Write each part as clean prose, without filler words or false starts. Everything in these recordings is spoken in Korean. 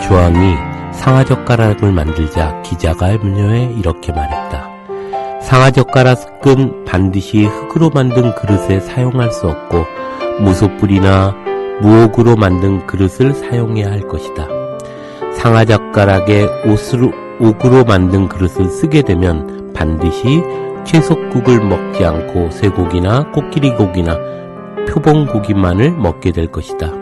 주왕이 상아젓가락을 만들자 기자가 염려해 이렇게 말했다. 상아젓가락은 반드시 흙으로 만든 그릇에 사용할 수 없고 무소불이나 무옥으로 만든 그릇을 사용해야 할 것이다. 상아젓가락에 옥으로 만든 그릇을 쓰게 되면 반드시 채소국을 먹지 않고 쇠고기나 코끼리고기나 표범고기만을 먹게 될 것이다.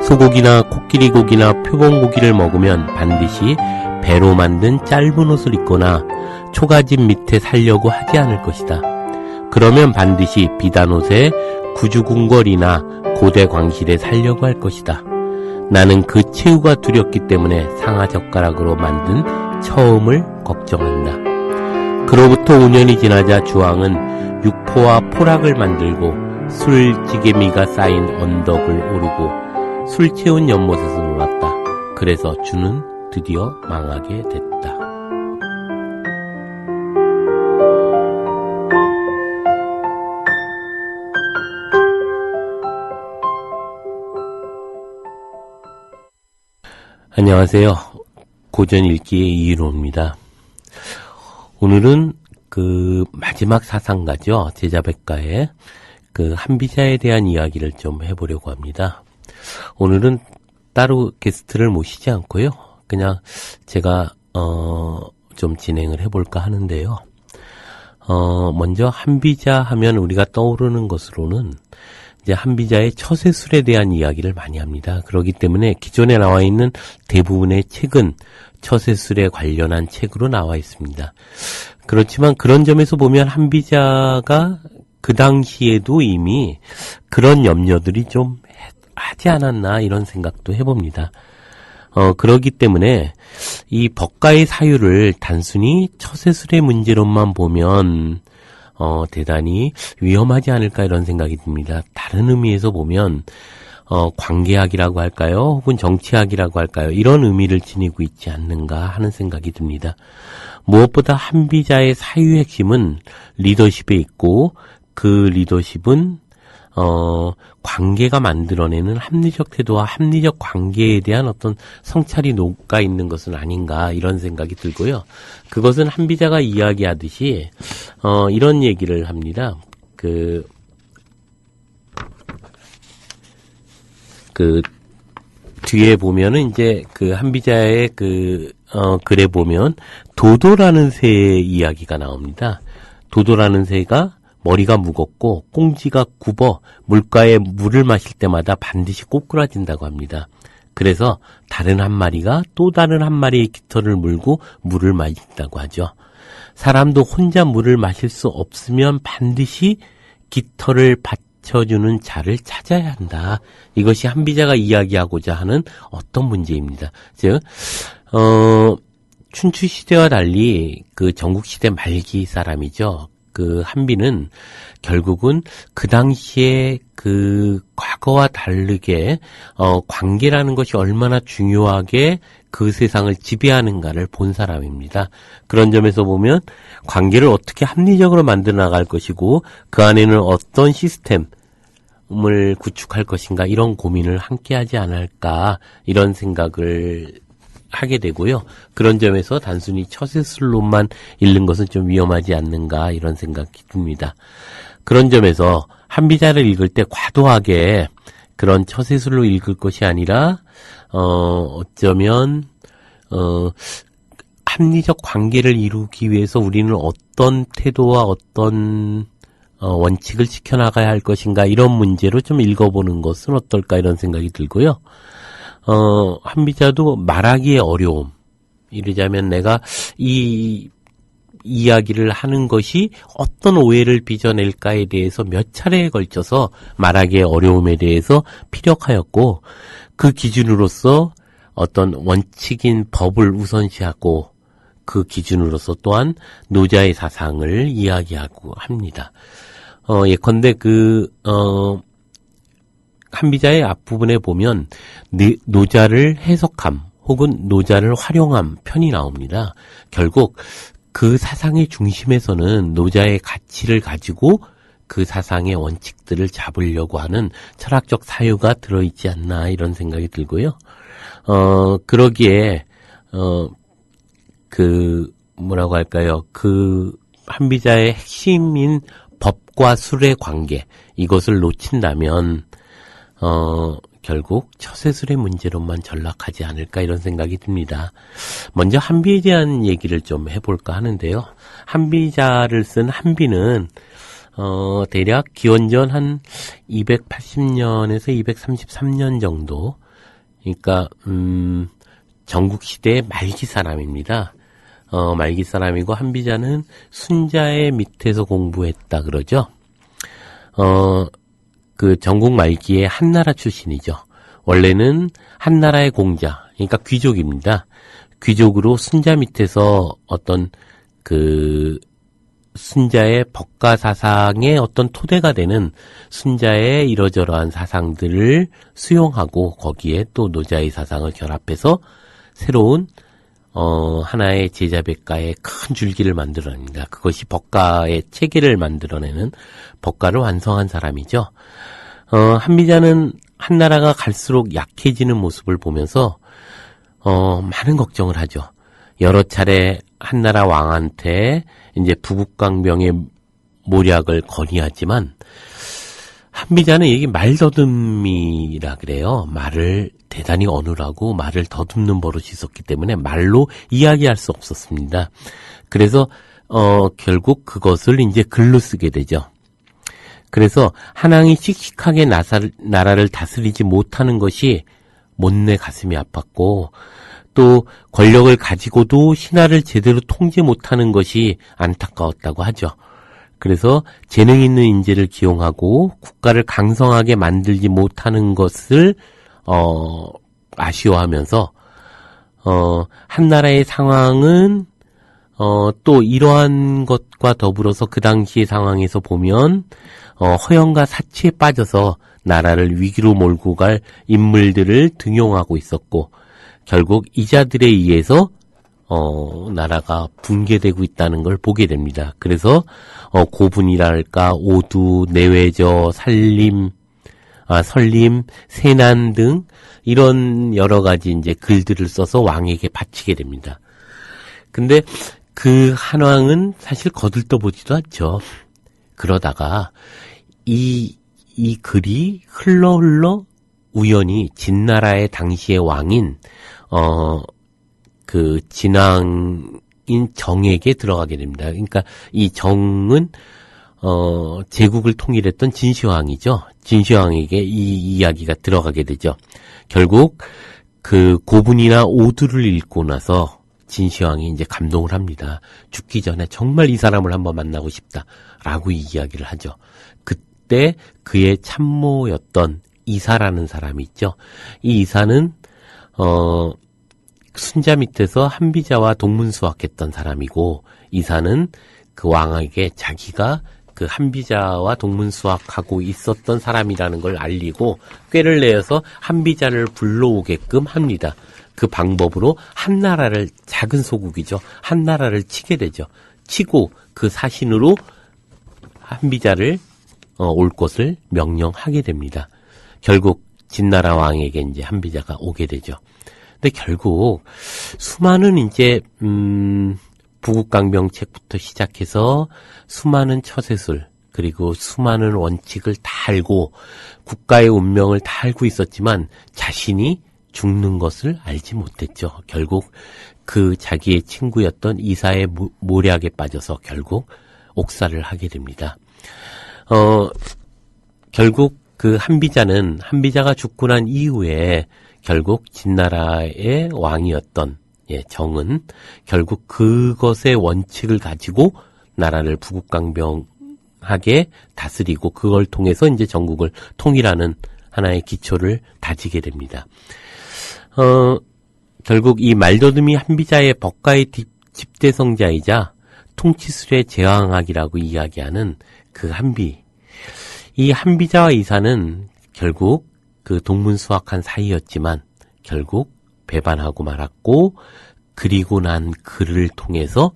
소고기나 코끼리고기나 표범고기를 먹으면 반드시 배로 만든 짧은 옷을 입거나 초가집 밑에 살려고 하지 않을 것이다. 그러면 반드시 비단 옷에 구주궁궐이나 고대 광실에 살려고 할 것이다. 나는 그 최후가 두렵기 때문에 상아젓가락으로 만든 처음을 걱정한다. 그로부터 5년이 지나자 주왕은 육포와 포락을 만들고 술찌개미가 쌓인 언덕을 오르고 술 채운 연못에서 놀았다. 그래서 주는 드디어 망하게 됐다. 안녕하세요. 고전 읽기의 이일호입니다. 오늘은 그 마지막 사상가죠. 제자백가의 그 한비자에 대한 이야기를 좀 해보려고 합니다. 오늘은 따로 게스트를 모시지 않고요. 그냥 제가 좀 진행을 해볼까 하는데요. 먼저 한비자 하면 우리가 떠오르는 것으로는 이제 한비자의 처세술에 대한 이야기를 많이 합니다. 그렇기 때문에 기존에 나와 있는 대부분의 책은 처세술에 관련한 책으로 나와 있습니다. 그렇지만 그런 점에서 보면 한비자가 그 당시에도 이미 그런 염려들이 좀 하지 않았나 이런 생각도 해봅니다. 그렇기 때문에 이 법가의 사유를 단순히 처세술의 문제로만 보면 대단히 위험하지 않을까 이런 생각이 듭니다. 다른 의미에서 보면 관계학이라고 할까요? 혹은 정치학이라고 할까요? 이런 의미를 지니고 있지 않는가 하는 생각이 듭니다. 무엇보다 한비자의 사유의 핵심은 리더십에 있고 그 리더십은 관계가 만들어내는 합리적 태도와 합리적 관계에 대한 어떤 성찰이 녹아 있는 것은 아닌가 이런 생각이 들고요. 그것은 한비자가 이야기하듯이 이런 얘기를 합니다. 그 뒤에 보면은 이제 그 한비자의 글에 보면 도도라는 새의 이야기가 나옵니다. 도도라는 새가 머리가 무겁고 꽁지가 굽어 물가에 물을 마실 때마다 반드시 꼬꾸라진다고 합니다. 그래서 다른 한 마리가 또 다른 한 마리의 깃털을 물고 물을 마신다고 하죠. 사람도 혼자 물을 마실 수 없으면 반드시 깃털을 받쳐주는 자를 찾아야 한다. 이것이 한비자가 이야기하고자 하는 어떤 문제입니다. 즉, 춘추 시대와 달리 그 전국시대 말기 사람이죠. 그 한비는 결국은 그 당시에 그 과거와 다르게 관계라는 것이 얼마나 중요하게 그 세상을 지배하는가를 본 사람입니다. 그런 점에서 보면 관계를 어떻게 합리적으로 만들어 나갈 것이고 그 안에는 어떤 시스템을 구축할 것인가 이런 고민을 함께 하지 않을까 이런 생각을 하게 되고요. 그런 점에서 단순히 처세술로만 읽는 것은 좀 위험하지 않는가 이런 생각이 듭니다. 그런 점에서 한비자를 읽을 때 과도하게 그런 처세술로 읽을 것이 아니라 어쩌면 합리적 관계를 이루기 위해서 우리는 어떤 태도와 어떤 원칙을 지켜나가야 할 것인가 이런 문제로 좀 읽어보는 것은 어떨까 이런 생각이 들고요. 한비자도 말하기의 어려움. 이러자면 내가 이 이야기를 하는 것이 어떤 오해를 빚어낼까에 대해서 몇 차례에 걸쳐서 말하기의 어려움에 대해서 피력하였고 그 기준으로서 어떤 원칙인 법을 우선시하고 그 기준으로서 또한 노자의 사상을 이야기하고 합니다. 예컨대 한비자의 앞부분에 보면 노자를 해석함 혹은 노자를 활용함 편이 나옵니다. 결국 그 사상의 중심에서는 노자의 가치를 가지고 그 사상의 원칙들을 잡으려고 하는 철학적 사유가 들어있지 않나 이런 생각이 들고요. 그러기에 뭐라고 할까요? 그 한비자의 핵심인 법과 술의 관계, 이것을 놓친다면 결국 처세술의 문제로만 전락하지 않을까 이런 생각이 듭니다. 먼저 한비에 대한 얘기를 좀 해볼까 하는데요. 한비자를 쓴 한비는 대략 기원전 한 280년에서 233년 정도, 그러니까 전국시대의 말기 사람입니다. 말기 사람이고, 한비자는 순자의 밑에서 공부했다 그러죠. 그 전국 말기의 한나라 출신이죠. 원래는 한나라의 공자, 그러니까 귀족입니다. 귀족으로 순자 밑에서 어떤 순자의 법가 사상의 어떤 토대가 되는 순자의 이러저러한 사상들을 수용하고 거기에 또 노자의 사상을 결합해서 새로운 하나의 제자백가의 큰 줄기를 만들어냅니다. 그것이 법가의 체계를 만들어내는 법가를 완성한 사람이죠. 한비자는 한나라가 갈수록 약해지는 모습을 보면서 많은 걱정을 하죠. 여러 차례 한나라 왕한테 이제 부국강병의 모략을 건의하지만 한비자는 이게 말더듬이라 그래요. 말을 대단히 어눌하고 말을 더듬는 버릇이 있었기 때문에 말로 이야기할 수 없었습니다. 그래서 결국 그것을 이제 글로 쓰게 되죠. 그래서 한왕이 씩씩하게 나라를 다스리지 못하는 것이 못내 가슴이 아팠고, 또 권력을 가지고도 신하를 제대로 통제 못하는 것이 안타까웠다고 하죠. 그래서 재능 있는 인재를 기용하고 국가를 강성하게 만들지 못하는 것을 아쉬워하면서 한나라의 상황은 또 이러한 것과 더불어서 그 당시의 상황에서 보면 허영과 사치에 빠져서 나라를 위기로 몰고 갈 인물들을 등용하고 있었고, 결국 이자들에 의해서 나라가 붕괴되고 있다는 걸 보게 됩니다. 그래서 고분이랄까 오두, 내외저, 설림, 세난 등 이런 여러 가지 이제 글들을 써서 왕에게 바치게 됩니다. 근데 그 한왕은 사실 거들떠보지도 않죠. 그러다가 이 글이 흘러 우연히 진나라의 당시의 왕인 그 진왕인 정에게 들어가게 됩니다. 그러니까 이 정은 제국을 통일했던 진시황이죠. 진시황에게 이 이야기가 들어가게 되죠. 결국 그 고분이나 오두를 읽고 나서 진시황이 이제 감동을 합니다. 죽기 전에 정말 이 사람을 한번 만나고 싶다라고 이야기를 하죠. 그때 그의 참모였던 이사라는 사람이 있죠. 이 이사는 순자 밑에서 한비자와 동문수학했던 사람이고, 이사는 그 왕에게 자기가 그 한비자와 동문수학하고 있었던 사람이라는 걸 알리고 꾀를 내어서 한비자를 불러오게끔 합니다. 그 방법으로 한나라를, 작은 소국이죠, 한나라를 치게 되죠. 치고 그 사신으로 한비자를 올 것을 명령하게 됩니다. 결국 진나라 왕에게 이제 한비자가 오게 되죠. 근데 결국 수많은 이제 부국강병책부터 시작해서 수많은 처세술, 그리고 수많은 원칙을 다 알고 국가의 운명을 다 알고 있었지만 자신이 죽는 것을 알지 못했죠. 결국 그 자기의 친구였던 이사의 모략에 빠져서 결국 옥살을 하게 됩니다. 결국 그 한비자가 죽고 난 이후에 결국 진나라의 왕이었던 정은 결국 그것의 원칙을 가지고 나라를 부국강병하게 다스리고 그걸 통해서 이제 전국을 통일하는 하나의 기초를 다지게 됩니다. 결국 이 말더듬이 한비자의 법가의 집대성자이자 통치술의 제왕학이라고 이야기하는 그 한비. 이 한비자와 이사는 결국 그 동문수학한 사이였지만 결국 배반하고 말았고, 그리고 난 그를 통해서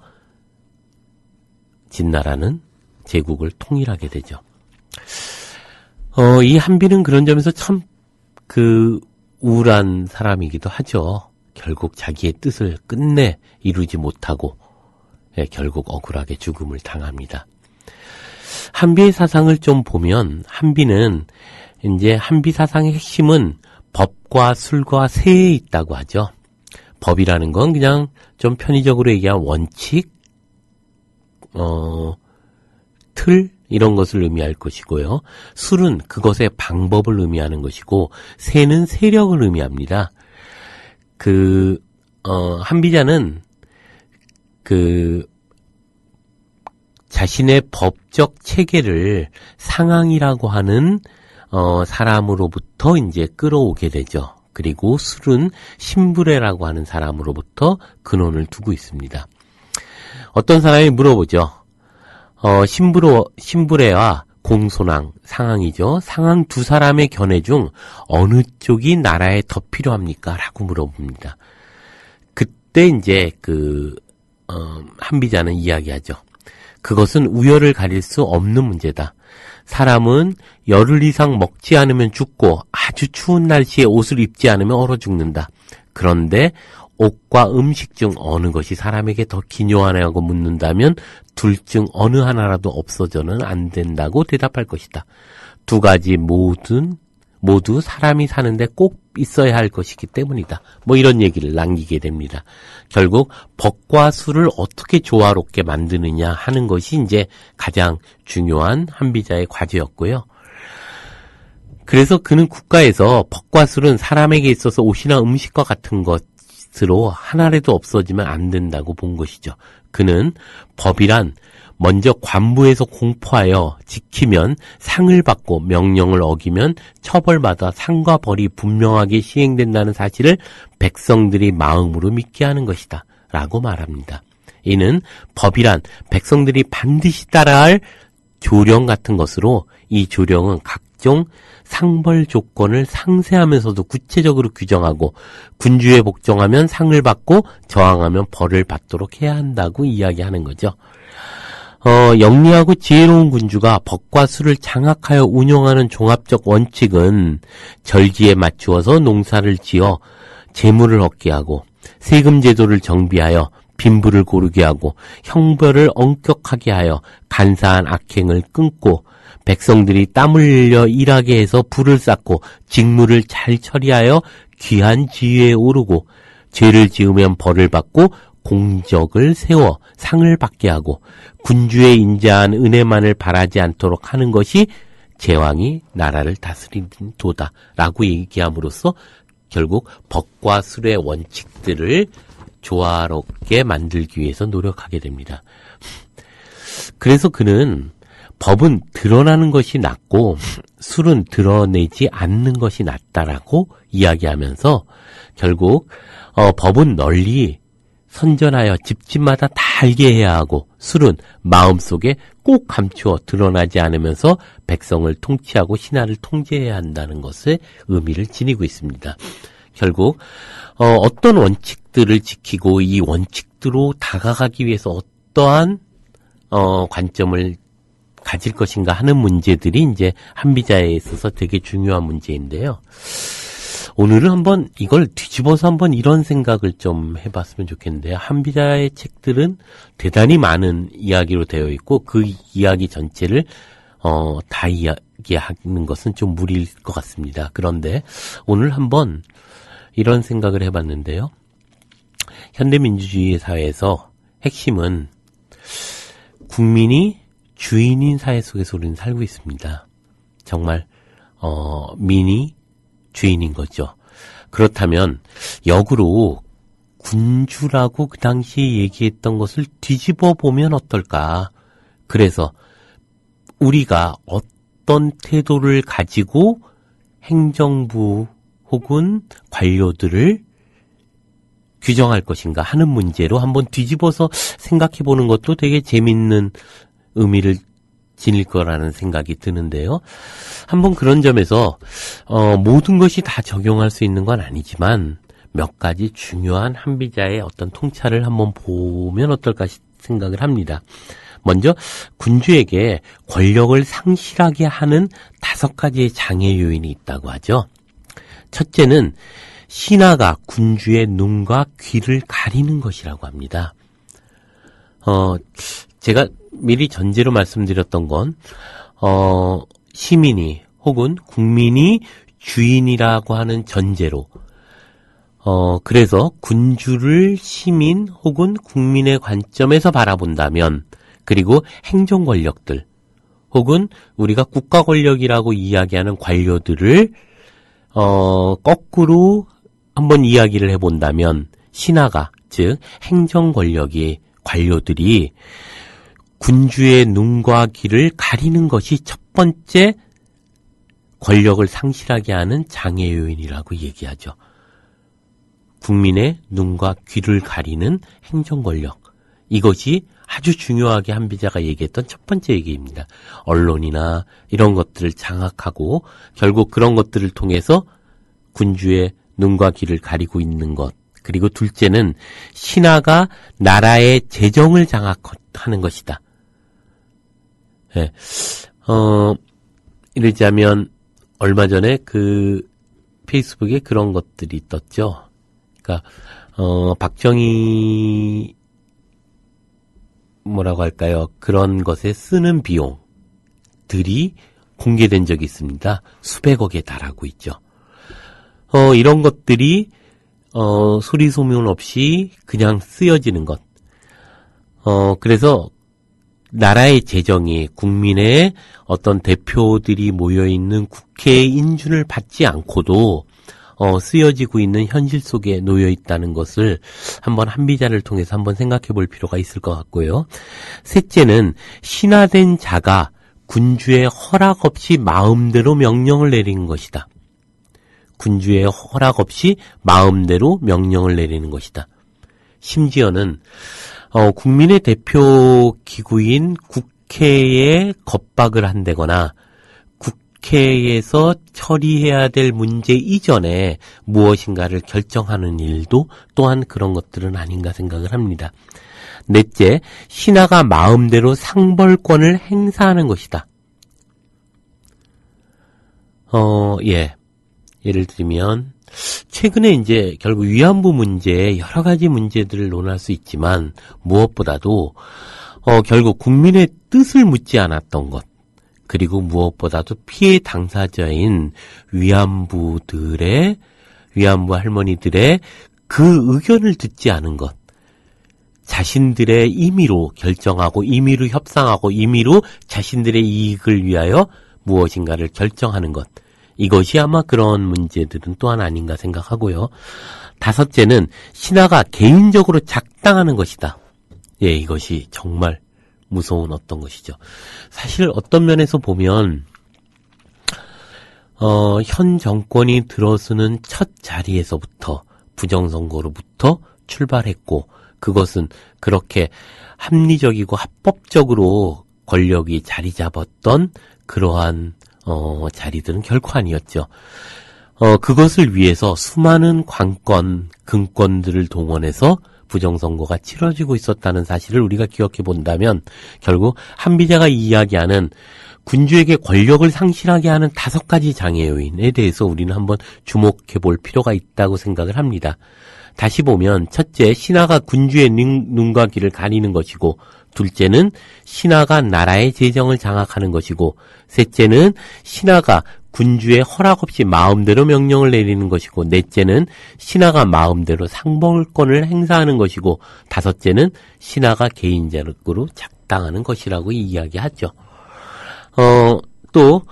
진나라는 제국을 통일하게 되죠. 이 한비는 그런 점에서 참 우울한 사람이기도 하죠. 결국 자기의 뜻을 끝내 이루지 못하고 결국 억울하게 죽음을 당합니다. 한비의 사상을 좀 보면 한비는 이제 한비 사상의 핵심은 법과 술과 세에 있다고 하죠. 법이라는 건 그냥 좀 편의적으로 얘기한 원칙, 틀 이런 것을 의미할 것이고요. 술은 그것의 방법을 의미하는 것이고 세는 세력을 의미합니다. 한비자는 자신의 법적 체계를 상황이라고 하는 사람으로부터 이제 끌어오게 되죠. 그리고 술은 신부래라고 하는 사람으로부터 근원을 두고 있습니다. 어떤 사람이 물어보죠. 신부래와 공손왕, 상황이죠. 상황 두 사람의 견해 중 어느 쪽이 나라에 더 필요합니까? 라고 물어봅니다. 그때 이제 한비자는 이야기하죠. 그것은 우열을 가릴 수 없는 문제다. 사람은 열흘 이상 먹지 않으면 죽고 아주 추운 날씨에 옷을 입지 않으면 얼어 죽는다. 그런데 옷과 음식 중 어느 것이 사람에게 더 기묘하냐고 묻는다면 둘 중 어느 하나라도 없어져는 안 된다고 대답할 것이다. 두 가지 모두 사람이 사는데 꼭 있어야 할 것이기 때문이다. 뭐 이런 얘기를 남기게 됩니다. 결국 법과 술을 어떻게 조화롭게 만드느냐 하는 것이 이제 가장 중요한 한비자의 과제였고요. 그래서 그는 국가에서 법과 술은 사람에게 있어서 옷이나 음식과 같은 것으로 하나라도 없어지면 안 된다고 본 것이죠. 그는 법이란 먼저 관부에서 공포하여 지키면 상을 받고 명령을 어기면 처벌받아 상과 벌이 분명하게 시행된다는 사실을 백성들이 마음으로 믿게 하는 것이다 라고 말합니다. 이는 법이란 백성들이 반드시 따라야 할 조령 같은 것으로 이 조령은 각종 상벌 조건을 상세하면서도 구체적으로 규정하고 군주에 복종하면 상을 받고 저항하면 벌을 받도록 해야 한다고 이야기하는 거죠. 영리하고 지혜로운 군주가 법과 수를 장악하여 운영하는 종합적 원칙은 절기에 맞추어서 농사를 지어 재물을 얻게 하고 세금 제도를 정비하여 빈부를 고르게 하고 형벌을 엄격하게 하여 간사한 악행을 끊고 백성들이 땀을 흘려 일하게 해서 부를 쌓고 직무를 잘 처리하여 귀한 지위에 오르고 죄를 지으면 벌을 받고 공적을 세워 상을 받게 하고 군주의 인자한 은혜만을 바라지 않도록 하는 것이 제왕이 나라를 다스리는 도다라고 얘기함으로써 결국 법과 술의 원칙들을 조화롭게 만들기 위해서 노력하게 됩니다. 그래서 그는 법은 드러나는 것이 낫고 술은 드러내지 않는 것이 낫다라고 이야기하면서 결국 법은 널리 선전하여 집집마다 다 알게 해야 하고 술은 마음속에 꼭 감추어 드러나지 않으면서 백성을 통치하고 신하를 통제해야 한다는 것의 의미를 지니고 있습니다. 결국 어떤 원칙들을 지키고 이 원칙대로 다가가기 위해서 어떠한 관점을 가질 것인가 하는 문제들이 이제 한비자에 있어서 되게 중요한 문제인데요. 오늘은 한번 이걸 뒤집어서 한번 이런 생각을 좀 해봤으면 좋겠는데요. 한비자의 책들은 대단히 많은 이야기로 되어 있고 그 이야기 전체를 다 이야기하는 것은 좀 무리일 것 같습니다. 그런데 오늘 한번 이런 생각을 해봤는데요. 현대민주주의 사회에서 핵심은 국민이 주인인 사회 속에서 우리는 살고 있습니다. 정말 민이 주인인 거죠. 그렇다면 역으로 군주라고 그 당시에 얘기했던 것을 뒤집어 보면 어떨까. 그래서 우리가 어떤 태도를 가지고 행정부 혹은 관료들을 규정할 것인가 하는 문제로 한번 뒤집어서 생각해 보는 것도 되게 재밌는 의미를 지닐 거라는 생각이 드는데요. 한번 그런 점에서 모든 것이 다 적용할 수 있는 건 아니지만 몇 가지 중요한 한비자의 어떤 통찰을 한번 보면 어떨까 생각을 합니다. 먼저 군주에게 권력을 상실하게 하는 5가지의 장애 요인이 있다고 하죠. 첫째는 신하가 군주의 눈과 귀를 가리는 것이라고 합니다. 제가 미리 전제로 말씀드렸던 건, 시민이 혹은 국민이 주인이라고 하는 전제로, 그래서 군주를 시민 혹은 국민의 관점에서 바라본다면, 그리고 행정 권력들, 혹은 우리가 국가 권력이라고 이야기하는 관료들을, 거꾸로 한번 이야기를 해본다면, 신하가, 즉, 행정 권력이, 관료들이 군주의 눈과 귀를 가리는 것이 첫 번째 권력을 상실하게 하는 장애 요인이라고 얘기하죠. 국민의 눈과 귀를 가리는 행정 권력. 이것이 아주 중요하게 한비자가 얘기했던 첫 번째 얘기입니다. 언론이나 이런 것들을 장악하고 결국 그런 것들을 통해서 군주의 눈과 귀를 가리고 있는 것. 그리고 둘째는 신하가 나라의 재정을 장악하는 것이다. 예. 이러자면 얼마 전에 페이스북에 그런 것들이 떴죠. 그러니까 박정희 뭐라고 할까요? 그런 것에 쓰는 비용들이 공개된 적이 있습니다. 수백억에 달하고 있죠. 이런 것들이 소리 소문 없이 그냥 쓰여지는 것. 그래서 나라의 재정이 국민의 어떤 대표들이 모여있는 국회의 인준을 받지 않고도 쓰여지고 있는 현실 속에 놓여 있다는 것을 한번 한비자를 통해서 한번 생각해 볼 필요가 있을 것 같고요. 셋째는 신하된 자가 군주의 허락 없이 마음대로 명령을 내리는 것이다. 군주의 허락 없이 마음대로 명령을 내리는 것이다. 심지어는 국민의 대표 기구인 국회에 겁박을 한다거나 국회에서 처리해야 될 문제 이전에 무엇인가를 결정하는 일도 또한 그런 것들은 아닌가 생각을 합니다. 넷째, 신하가 마음대로 상벌권을 행사하는 것이다. 예를 들면 최근에 이제 결국 위안부 문제 여러 가지 문제들을 논할 수 있지만 무엇보다도 결국 국민의 뜻을 묻지 않았던 것, 그리고 무엇보다도 피해 당사자인 위안부 할머니들의 그 의견을 듣지 않은 것, 자신들의 임의로 결정하고 임의로 협상하고 임의로 자신들의 이익을 위하여 무엇인가를 결정하는 것, 이것이 아마 그런 문제들은 또한 아닌가 생각하고요. 다섯째는 신하가 개인적으로 작당하는 것이다. 예, 이것이 정말 무서운 어떤 것이죠. 사실 어떤 면에서 보면 현 정권이 들어서는 첫 자리에서부터 부정선거로부터 출발했고, 그것은 그렇게 합리적이고 합법적으로 권력이 자리 잡았던 그러한 자리들은 결코 아니었죠. 그것을 위해서 수많은 관권, 금권들을 동원해서 부정선거가 치러지고 있었다는 사실을 우리가 기억해 본다면 결국 한비자가 이야기하는 군주에게 권력을 상실하게 하는 5가지 장애 요인에 대해서 우리는 한번 주목해 볼 필요가 있다고 생각을 합니다. 다시 보면 첫째, 신하가 군주의 눈과 귀를 가리는 것이고, 둘째는 신하가 나라의 재정을 장악하는 것이고, 셋째는 신하가 군주의 허락 없이 마음대로 명령을 내리는 것이고, 넷째는 신하가 마음대로 상벌권을 행사하는 것이고, 다섯째는 신하가 개인적으로 작당하는 것이라고 이야기하죠. 또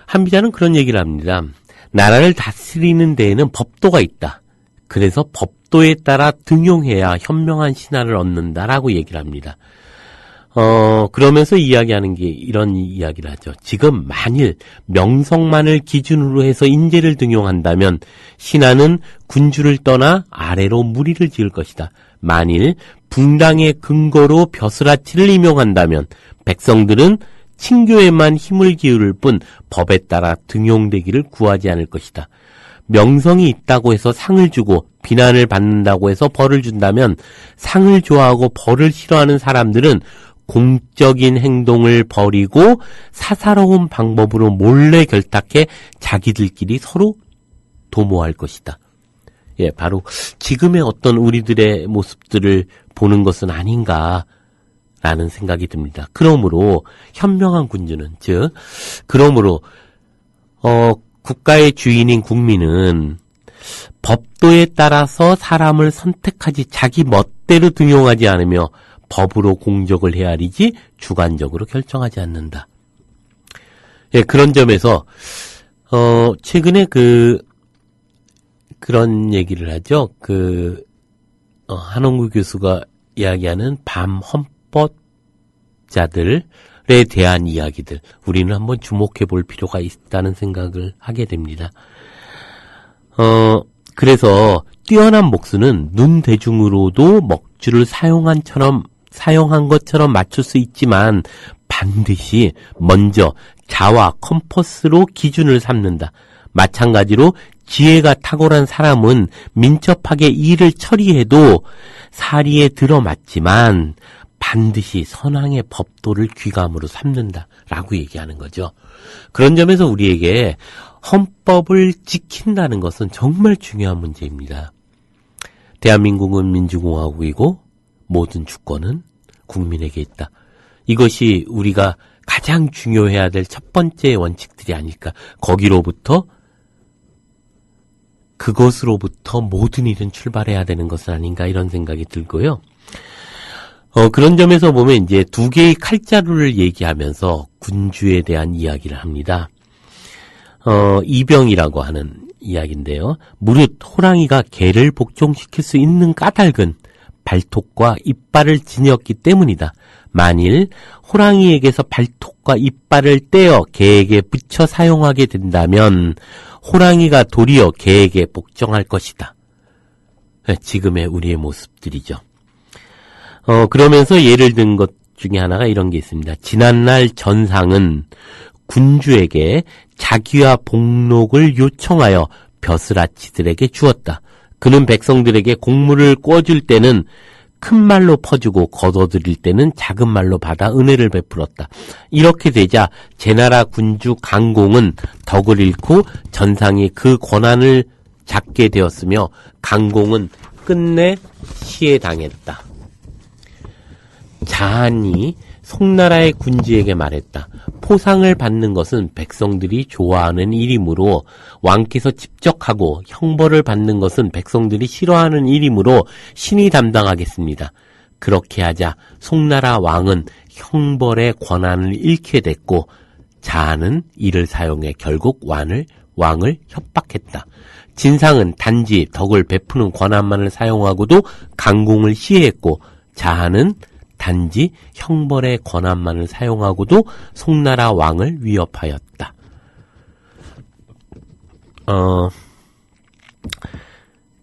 한비자는 그런 얘기를 합니다. 나라를 다스리는 데에는 법도가 있다. 그래서 법도에 따라 등용해야 현명한 신하를 얻는다라고 얘기를 합니다. 그러면서 이야기하는 게 이런 이야기를 하죠. 지금 만일 명성만을 기준으로 해서 인재를 등용한다면 신하는 군주를 떠나 아래로 무리를 지을 것이다. 만일 붕당의 근거로 벼슬아치를 임용한다면 백성들은 친교에만 힘을 기울일 뿐 법에 따라 등용되기를 구하지 않을 것이다. 명성이 있다고 해서 상을 주고 비난을 받는다고 해서 벌을 준다면 상을 좋아하고 벌을 싫어하는 사람들은 공적인 행동을 벌이고 사사로운 방법으로 몰래 결탁해 자기들끼리 서로 도모할 것이다. 예, 바로 지금의 어떤 우리들의 모습들을 보는 것은 아닌가라는 생각이 듭니다. 그러므로 현명한 군주는, 그러므로 국가의 주인인 국민은 법도에 따라서 사람을 선택하지 자기 멋대로 등용하지 않으며 법으로 공적을 헤아리지 주관적으로 결정하지 않는다. 예, 그런 점에서 최근에 그런 얘기를 하죠. 한홍구 교수가 이야기하는 밤 헌법자들에 대한 이야기들, 우리는 한번 주목해 볼 필요가 있다는 생각을 하게 됩니다. 그래서 뛰어난 목수는 눈 대중으로도 먹줄을 사용한 것처럼 맞출 수 있지만 반드시 먼저 자와 컴퍼스로 기준을 삼는다. 마찬가지로 지혜가 탁월한 사람은 민첩하게 일을 처리해도 사리에 들어맞지만 반드시 선왕의 법도를 귀감으로 삼는다 라고 얘기하는 거죠. 그런 점에서 우리에게 헌법을 지킨다는 것은 정말 중요한 문제입니다. 대한민국은 민주공화국이고 모든 주권은 국민에게 있다. 이것이 우리가 가장 중요해야 될 첫 번째 원칙들이 아닐까. 그것으로부터 모든 일은 출발해야 되는 것은 아닌가, 이런 생각이 들고요. 그런 점에서 보면 이제 두 개의 칼자루를 얘기하면서 군주에 대한 이야기를 합니다. 이병이라고 하는 이야기인데요. 무릇 호랑이가 개를 복종시킬 수 있는 까닭은 발톱과 이빨을 지녔기 때문이다. 만일 호랑이에게서 발톱과 이빨을 떼어 개에게 붙여 사용하게 된다면 호랑이가 도리어 개에게 복종할 것이다. 지금의 우리의 모습들이죠. 그러면서 예를 든 것 중에 하나가 이런 게 있습니다. 지난날 전상은 군주에게 자기와 복록을 요청하여 벼슬아치들에게 주었다. 그는 백성들에게 곡물을 꿔줄 때는 큰 말로 퍼주고 거둬들일 때는 작은 말로 받아 은혜를 베풀었다. 이렇게 되자 제나라 군주 강공은 덕을 잃고 전상이 그 권한을 잡게 되었으며 강공은 끝내 시해당했다. 자한이 송나라의 군주에게 말했다. 포상을 받는 것은 백성들이 좋아하는 일이므로 왕께서 직접 하고 형벌을 받는 것은 백성들이 싫어하는 일이므로 신이 담당하겠습니다. 그렇게 하자 송나라 왕은 형벌의 권한을 잃게 됐고 자한은 이를 사용해 결국 왕을 협박했다. 진상은 단지 덕을 베푸는 권한만을 사용하고도 강공을 시해했고 자한은 단지 형벌의 권한만을 사용하고도 송나라 왕을 위협하였다.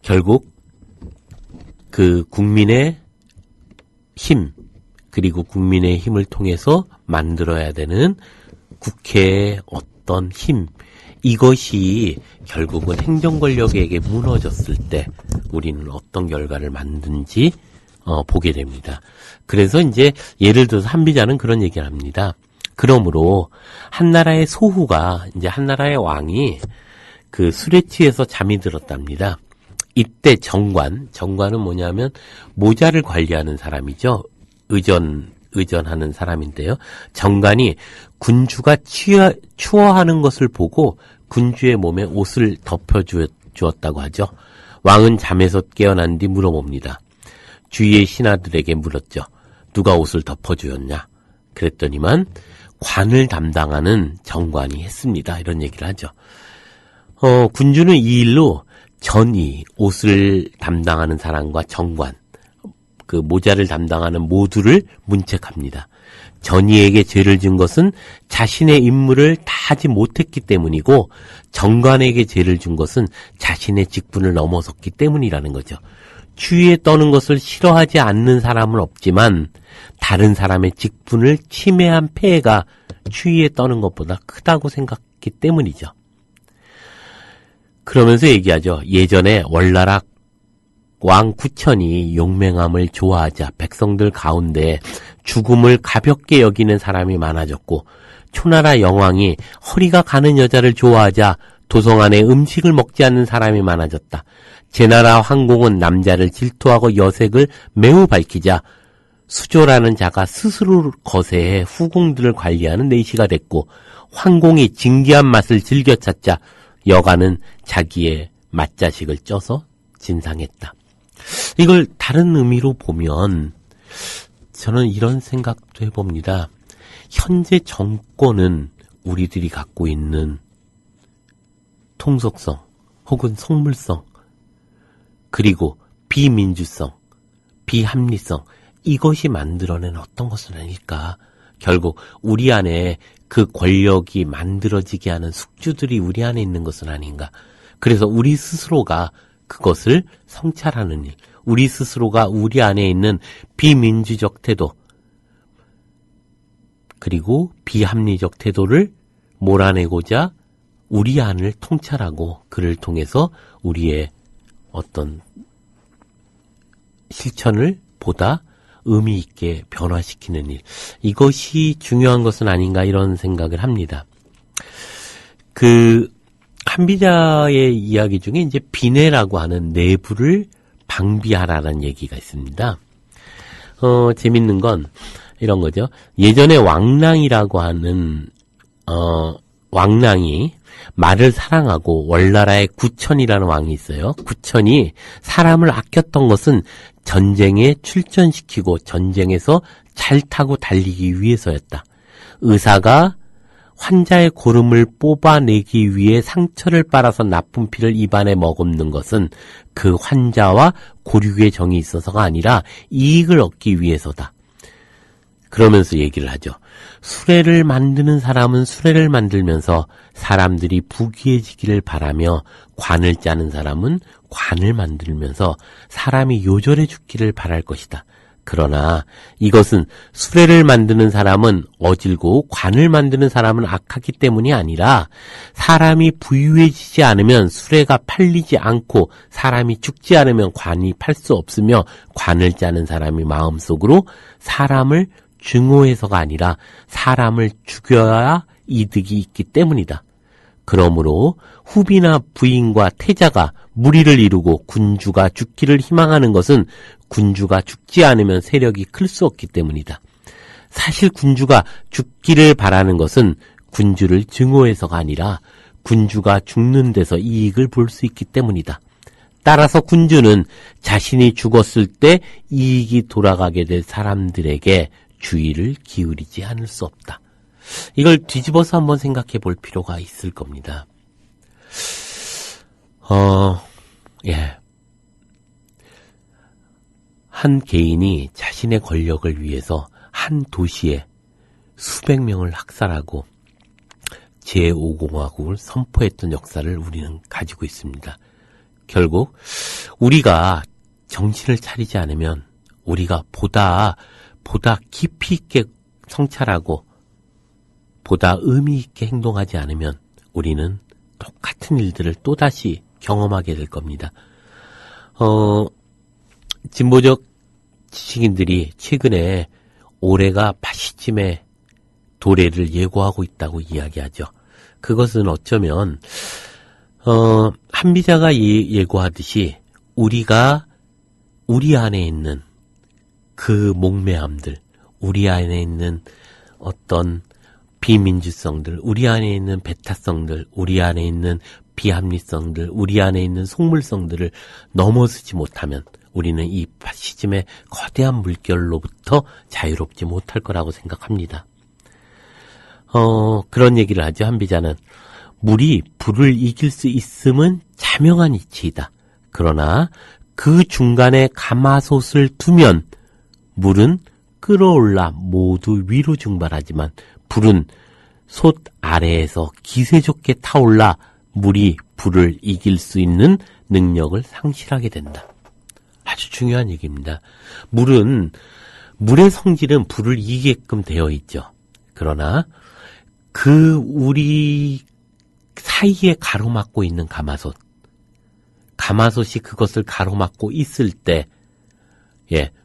결국 그 국민의 힘, 그리고 국민의 힘을 통해서 만들어야 되는 국회의 어떤 힘, 이것이 결국은 행정권력에게 무너졌을 때 우리는 어떤 결과를 만든지 보게 됩니다. 그래서 이제 예를 들어서 한비자는 그런 얘기를 합니다. 그러므로 한나라의 소후가, 이제 한나라의 왕이 그 술에 취해서 잠이 들었답니다. 이때 정관은 뭐냐면 모자를 관리하는 사람이죠. 의전하는 사람인데요. 정관이 군주가 추워하는 것을 보고 군주의 몸에 옷을 덮어주었다고 하죠. 왕은 잠에서 깨어난 뒤 물어봅니다. 주위의 신하들에게 물었죠. 누가 옷을 덮어주었냐? 그랬더니만 관을 담당하는 정관이 했습니다. 이런 얘기를 하죠. 군주는 이 일로 전이, 옷을 담당하는 사람과 정관, 그 모자를 담당하는 모두를 문책합니다. 전이에게 죄를 진 것은 자신의 임무를 다하지 못했기 때문이고 정관에게 죄를 준 것은 자신의 직분을 넘어섰기 때문이라는 거죠. 추위에 떠는 것을 싫어하지 않는 사람은 없지만 다른 사람의 직분을 침해한 폐해가 추위에 떠는 것보다 크다고 생각했기 때문이죠. 그러면서 얘기하죠. 예전에 월나라 왕 구천이 용맹함을 좋아하자 백성들 가운데 죽음을 가볍게 여기는 사람이 많아졌고 초나라 영왕이 허리가 가는 여자를 좋아하자 도성 안에 음식을 먹지 않는 사람이 많아졌다. 제나라 황공은 남자를 질투하고 여색을 매우 밝히자 수조라는 자가 스스로 거세해 후궁들을 관리하는 내시가 됐고 황공이 진귀한 맛을 즐겨 찾자 여가는 자기의 맛자식을 쪄서 진상했다. 이걸 다른 의미로 보면 저는 이런 생각도 해봅니다. 현재 정권은 우리들이 갖고 있는 통속성 혹은 속물성 그리고 비민주성, 비합리성 이것이 만들어낸 어떤 것은 아닐까. 결국 우리 안에 그 권력이 만들어지게 하는 숙주들이 우리 안에 있는 것은 아닌가. 그래서 우리 스스로가 그것을 성찰하는 일, 우리 스스로가 우리 안에 있는 비민주적 태도 그리고 비합리적 태도를 몰아내고자 우리 안을 통찰하고 그를 통해서 우리의 어떤 실천을 보다 의미 있게 변화시키는 일, 이것이 중요한 것은 아닌가 이런 생각을 합니다. 그 한비자의 이야기 중에 이제 비내라고 하는 내부를 방비하라라는 얘기가 있습니다. 재밌는 건 이런 거죠. 예전에 왕랑이라고 하는 왕랑이 말을 사랑하고 월나라에 구천이라는 왕이 있어요. 구천이 사람을 아꼈던 것은 전쟁에 출전시키고 전쟁에서 잘 타고 달리기 위해서였다. 의사가 환자의 고름을 뽑아내기 위해 상처를 빨아서 나쁜 피를 입안에 머금는 것은 그 환자와 고륙의 정이 있어서가 아니라 이익을 얻기 위해서다. 그러면서 얘기를 하죠. 수레를 만드는 사람은 수레를 만들면서 사람들이 부귀해지기를 바라며 관을 짜는 사람은 관을 만들면서 사람이 요절해 죽기를 바랄 것이다. 그러나 이것은 수레를 만드는 사람은 어질고 관을 만드는 사람은 악하기 때문이 아니라 사람이 부유해지지 않으면 수레가 팔리지 않고 사람이 죽지 않으면 관이 팔 수 없으며 관을 짜는 사람이 마음속으로 사람을 증오해서가 아니라 사람을 죽여야 이득이 있기 때문이다. 그러므로 후비나 부인과 태자가 무리를 이루고 군주가 죽기를 희망하는 것은 군주가 죽지 않으면 세력이 클 수 없기 때문이다. 사실 군주가 죽기를 바라는 것은 군주를 증오해서가 아니라 군주가 죽는 데서 이익을 볼 수 있기 때문이다. 따라서 군주는 자신이 죽었을 때 이익이 돌아가게 될 사람들에게 주의를 기울이지 않을 수 없다. 이걸 뒤집어서 한번 생각해 볼 필요가 있을 겁니다. 한 개인이 자신의 권력을 위해서 한 도시에 수백 명을 학살하고 제5공화국을 선포했던 역사를 우리는 가지고 있습니다. 결국 우리가 정신을 차리지 않으면 우리가 보다 깊이 있게 성찰하고 보다 의미 있게 행동하지 않으면 우리는 똑같은 일들을 또다시 경험하게 될 겁니다. 진보적 지식인들이 최근에 올해가 파시즘의 도래를 예고하고 있다고 이야기하죠. 그것은 어쩌면 한비자가 예고하듯이 우리가 우리 안에 있는 그 목매함들, 우리 안에 있는 어떤 비민주성들, 우리 안에 있는 배타성들, 우리 안에 있는 비합리성들, 우리 안에 있는 속물성들을 넘어서지 못하면 우리는 이 파시즘의 거대한 물결로부터 자유롭지 못할 거라고 생각합니다. 그런 얘기를 하죠. 한비자는 물이 불을 이길 수 있음은 자명한 이치이다. 그러나 그 중간에 가마솥을 두면 물은 끓어올라 모두 위로 증발하지만 불은 솥 아래에서 기세 좋게 타올라 물이 불을 이길 수 있는 능력을 상실하게 된다. 아주 중요한 얘기입니다. 물의 성질은 불을 이기게끔 되어 있죠. 그러나 그 우리 사이에 가로막고 있는 가마솥이 그것을 가로막고 있을 때,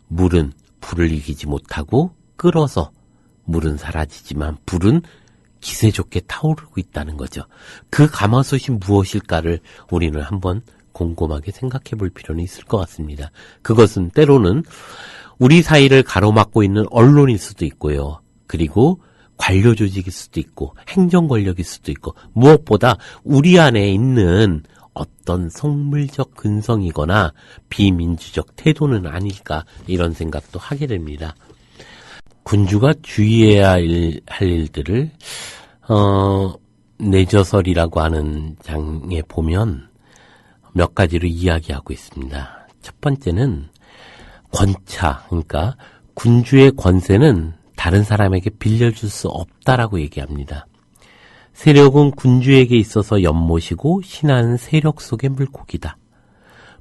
물은 불을 이기지 못하고 끓어서 물은 사라지지만 불은 기세 좋게 타오르고 있다는 거죠. 그 가마솥이 무엇일까를 우리는 한번 곰곰하게 생각해 볼 필요는 있을 것 같습니다. 그것은 때로는 우리 사이를 가로막고 있는 언론일 수도 있고요. 그리고 관료 조직일 수도 있고 행정 권력일 수도 있고 무엇보다 우리 안에 있는 어떤 속물적 근성이거나 비민주적 태도는 아닐까 이런 생각도 하게 됩니다. 군주가 주의해야 할 일들을 내저설이라고 하는 장에 보면 몇 가지로 이야기하고 있습니다. 첫 번째는 권차, 그러니까 군주의 권세는 다른 사람에게 빌려줄 수 없다라고 얘기합니다. 세력은 군주에게 있어서 연못이고 신하는 세력 속의 물고기다.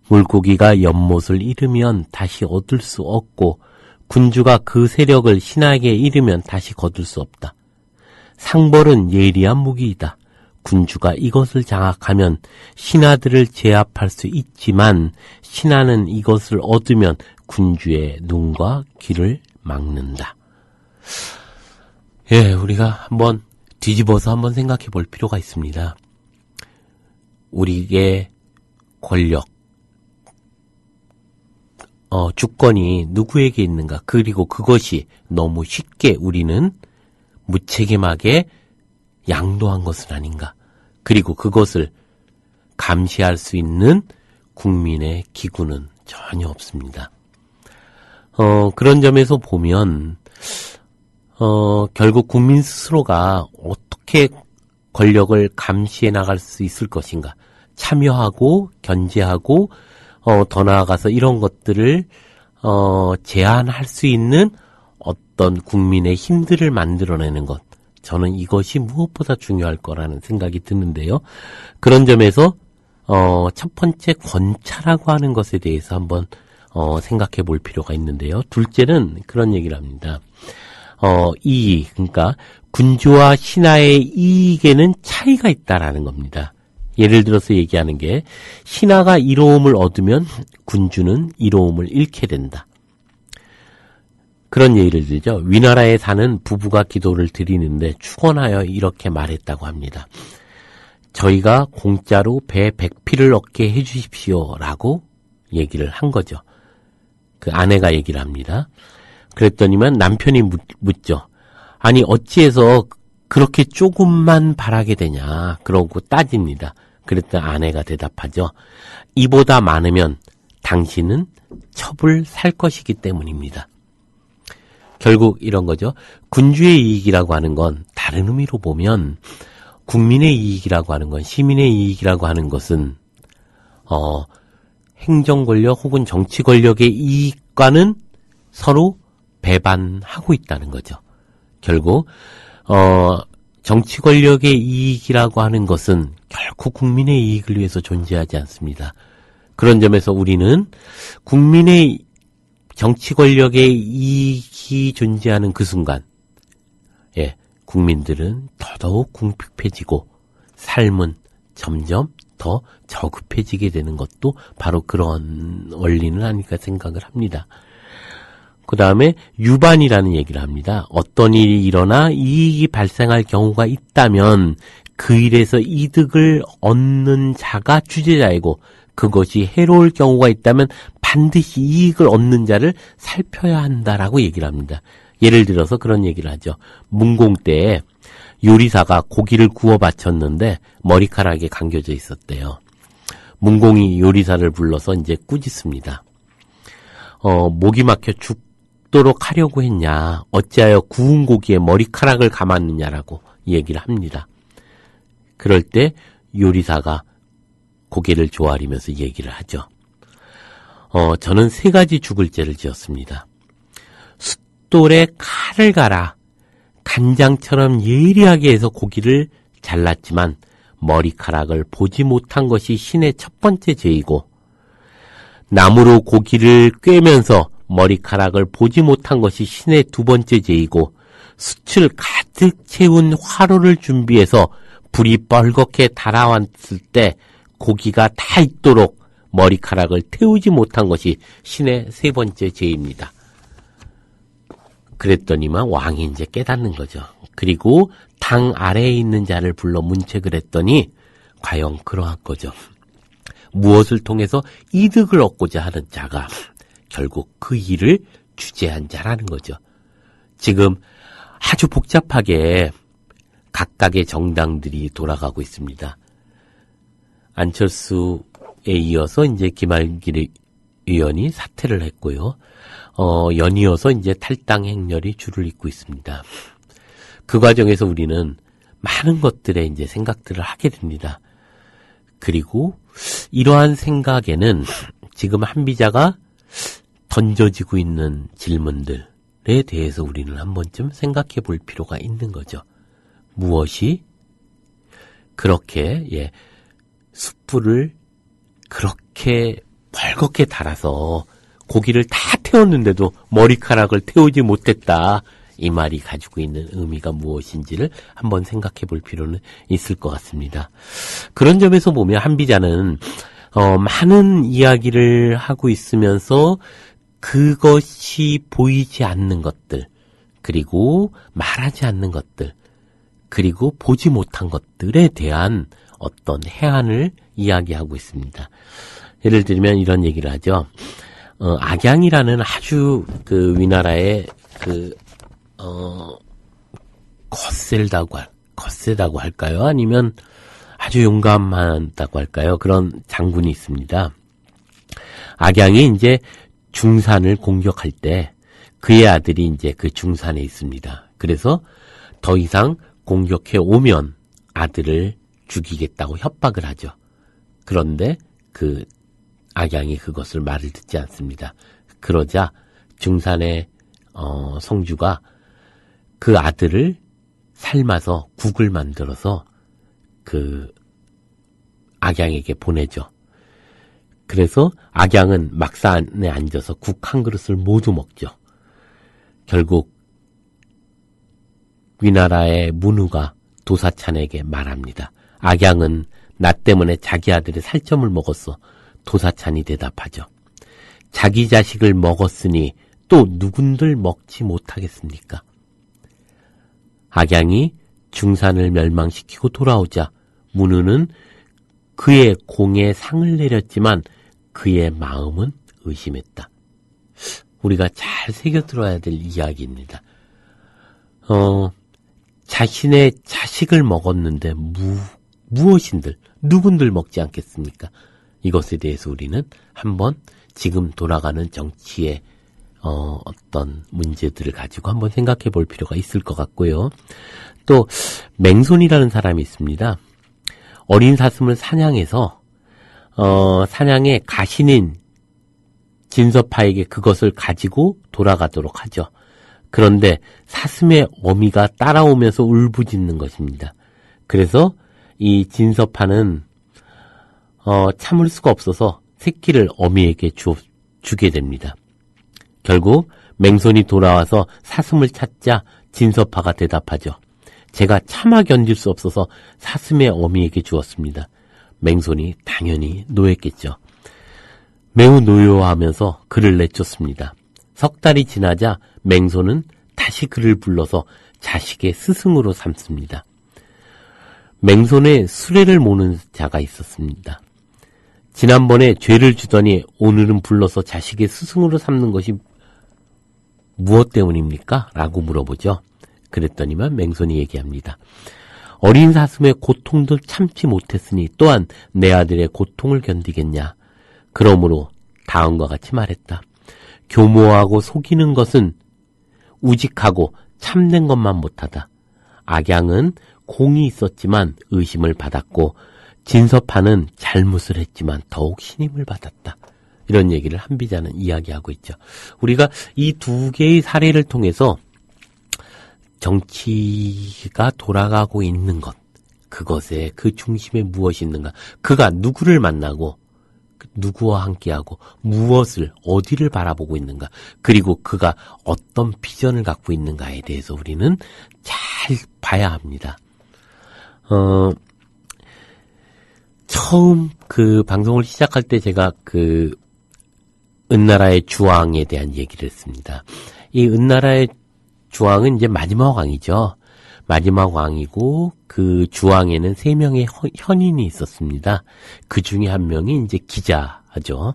물고기가 연못을 잃으면 다시 얻을 수 없고 군주가 그 세력을 신하에게 잃으면 다시 거둘 수 없다. 상벌은 예리한 무기이다. 군주가 이것을 장악하면 신하들을 제압할 수 있지만 신하는 이것을 얻으면 군주의 눈과 귀를 막는다. 예, 우리가 한번 뒤집어서 한번 생각해 볼 필요가 있습니다. 우리의 권력, 주권이 누구에게 있는가? 그리고 그것이 너무 쉽게 우리는 무책임하게 양도한 것은 아닌가? 그리고 그것을 감시할 수 있는 국민의 기구는 전혀 없습니다. 그런 점에서 보면 결국 국민 스스로가 어떻게 권력을 감시해 나갈 수 있을 것인가? 참여하고 견제하고 더 나아가서 이런 것들을 제한할 수 있는 어떤 국민의 힘들을 만들어내는 것. 저는 이것이 무엇보다 중요할 거라는 생각이 드는데요. 그런 점에서 첫 번째 권차라고 하는 것에 대해서 한번 생각해 볼 필요가 있는데요. 둘째는 그런 얘기를 합니다. 이익, 그러니까 군주와 신하의 이익에는 차이가 있다라는 겁니다. 예를 들어서 얘기하는 게 신하가 이로움을 얻으면 군주는 이로움을 잃게 된다. 그런 예를 들죠. 위나라에 사는 부부가 기도를 드리는데 축원하여 이렇게 말했다고 합니다. 저희가 공짜로 배 100피를 얻게 해주십시오라고 얘기를 한 거죠. 그 아내가 얘기를 합니다. 그랬더니만 남편이 묻죠. 아니 어찌해서 그렇게 조금만 바라게 되냐 그러고 따집니다. 그랬더니 아내가 대답하죠. 이보다 많으면 당신은 첩을 살 것이기 때문입니다. 결국 이런 거죠. 군주의 이익이라고 하는 건 다른 의미로 보면 국민의 이익이라고 하는 건 시민의 이익이라고 하는 것은 행정 권력 혹은 정치 권력의 이익과는 서로 배반하고 있다는 거죠. 결국 정치 권력의 이익이라고 하는 것은 결코 국민의 이익을 위해서 존재하지 않습니다. 그런 점에서 우리는 국민의 정치 권력의 이익이 존재하는 그 순간, 국민들은 더더욱 궁핍해지고 삶은 점점 더 저급해지게 되는 것도 바로 그런 원리는 아닐까 생각을 합니다. 그 다음에 유반이라는 얘기를 합니다. 어떤 일이 일어나 이익이 발생할 경우가 있다면 그 일에서 이득을 얻는 자가 주재자이고 그것이 해로울 경우가 있다면 반드시 이익을 얻는 자를 살펴야 한다라고 얘기를 합니다. 예를 들어서 그런 얘기를 하죠. 문공 때에 요리사가 고기를 구워 바쳤는데 머리카락이 감겨져 있었대요. 문공이 요리사를 불러서 이제 꾸짖습니다. 목이 막혀 죽도록 하려고 했냐, 어찌하여 구운 고기에 머리카락을 감았느냐라고 얘기를 합니다. 그럴 때 요리사가 고개를 조아리면서 얘기를 하죠. 저는 3가지 죽을 죄를 지었습니다. 숫돌에 칼을 갈아 간장처럼 예리하게 해서 고기를 잘랐지만 머리카락을 보지 못한 것이 신의 첫 번째 죄이고, 나무로 고기를 꿰면서 머리카락을 보지 못한 것이 신의 2번째 죄이고, 숯을 가득 채운 화로를 준비해서 불이 뻘겋게 달아왔을 때 고기가 다 익도록 머리카락을 태우지 못한 것이 신의 3번째 죄입니다. 그랬더니만 왕이 이제 깨닫는 거죠. 그리고 당 아래에 있는 자를 불러 문책을 했더니 과연 그러한 거죠. 무엇을 통해서 이득을 얻고자 하는 자가 결국 그 일을 주재한 자라는 거죠. 지금 아주 복잡하게 각각의 정당들이 돌아가고 있습니다. 안철수에 이어서 이제 김한길 의원이 사퇴를 했고요. 연이어서 이제 탈당 행렬이 줄을 잇고 있습니다. 그 과정에서 우리는 많은 것들에 이제 생각들을 하게 됩니다. 그리고 이러한 생각에는 지금 한비자가 던져지고 있는 질문들에 대해서 우리는 한 번쯤 생각해 볼 필요가 있는 거죠. 무엇이 그렇게 숯불을 그렇게 벌겋게 달아서 고기를 다 태웠는데도 머리카락을 태우지 못했다. 이 말이 가지고 있는 의미가 무엇인지를 한번 생각해 볼 필요는 있을 것 같습니다. 그런 점에서 보면 한비자는 많은 이야기를 하고 있으면서 그것이 보이지 않는 것들, 그리고 말하지 않는 것들, 그리고 보지 못한 것들에 대한 어떤 해안을 이야기하고 있습니다. 예를 들면 이런 얘기를 하죠. 악양이라는 아주 그 위나라의 거세다고 할까요? 아니면 아주 용감하다고 할까요? 그런 장군이 있습니다. 악양이 이제 중산을 공격할 때 그의 아들이 이제 그 중산에 있습니다. 그래서 더 이상 공격해 오면 아들을 죽이겠다고 협박을 하죠. 그런데 그 악양이 그것을 말을 듣지 않습니다. 그러자 중산의 성주가 그 아들을 삶아서 국을 만들어서 그 악양에게 보내죠. 그래서 악양은 막산에 앉아서 국 한 그릇을 모두 먹죠. 결국 위나라의 문우가 도사찬에게 말합니다. 악양은 나 때문에 자기 아들의 살점을 먹었어. 도사찬이 대답하죠. 자기 자식을 먹었으니 또 누군들 먹지 못하겠습니까? 악양이 중산을 멸망시키고 돌아오자 문우는 그의 공에 상을 내렸지만 그의 마음은 의심했다. 우리가 잘 새겨들어야 될 이야기입니다. 자신의 자식을 먹었는데 무엇인들, 누군들 먹지 않겠습니까? 이것에 대해서 우리는 한번 지금 돌아가는 정치의 어떤 문제들을 가지고 한번 생각해 볼 필요가 있을 것 같고요. 또 맹손이라는 사람이 있습니다. 어린 사슴을 사냥해서 사냥의 가신인 진서파에게 그것을 가지고 돌아가도록 하죠. 그런데 사슴의 어미가 따라오면서 울부짖는 것입니다. 그래서 이 진서파는 참을 수가 없어서 새끼를 어미에게 주게 됩니다. 결국 맹손이 돌아와서 사슴을 찾자 진서파가 대답하죠. 제가 차마 견딜 수 없어서 사슴의 어미에게 주었습니다. 맹손이 당연히 노했겠죠. 매우 노여워하면서 그를 내쫓습니다. 석 달이 지나자 맹손은 다시 그를 불러서 자식의 스승으로 삼습니다. 맹손에 수레를 모는 자가 있었습니다. 지난번에 죄를 주더니 오늘은 불러서 자식의 스승으로 삼는 것이 무엇 때문입니까? 라고 물어보죠. 그랬더니만 맹손이 얘기합니다. 어린 사슴의 고통도 참지 못했으니 또한 내 아들의 고통을 견디겠냐. 그러므로 다음과 같이 말했다. 교모하고 속이는 것은 우직하고 참된 것만 못하다. 악양은 공이 있었지만 의심을 받았고 진서파는 잘못을 했지만 더욱 신임을 받았다. 이런 얘기를 한비자는 이야기하고 있죠. 우리가 이 두 개의 사례를 통해서 정치가 돌아가고 있는 것, 그것에 그 중심에 무엇이 있는가, 그가 누구를 만나고 누구와 함께하고 무엇을 어디를 바라보고 있는가, 그리고 그가 어떤 비전을 갖고 있는가에 대해서 우리는 잘 봐야 합니다. 처음 그 방송을 시작할 때 제가 그 은나라의 주왕에 대한 얘기를 했습니다. 이 은나라의 주왕은 이제 마지막 왕이죠. 마지막 왕이고 그 주왕에는 3명의 현인이 있었습니다. 그 중에 한 명이 이제 기자죠.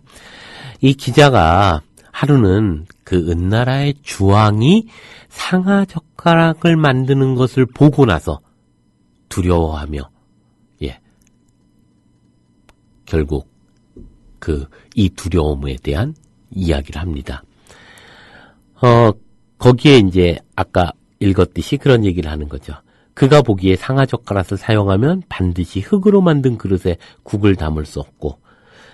이 기자가 하루는 그 은나라의 주왕이 상아젓가락을 만드는 것을 보고 나서 두려워하며 결국 이 두려움에 대한 이야기를 합니다. 거기에 이제 아까 읽었듯이 그런 얘기를 하는 거죠. 그가 보기에 상아젓가락을 사용하면 반드시 흙으로 만든 그릇에 국을 담을 수 없고,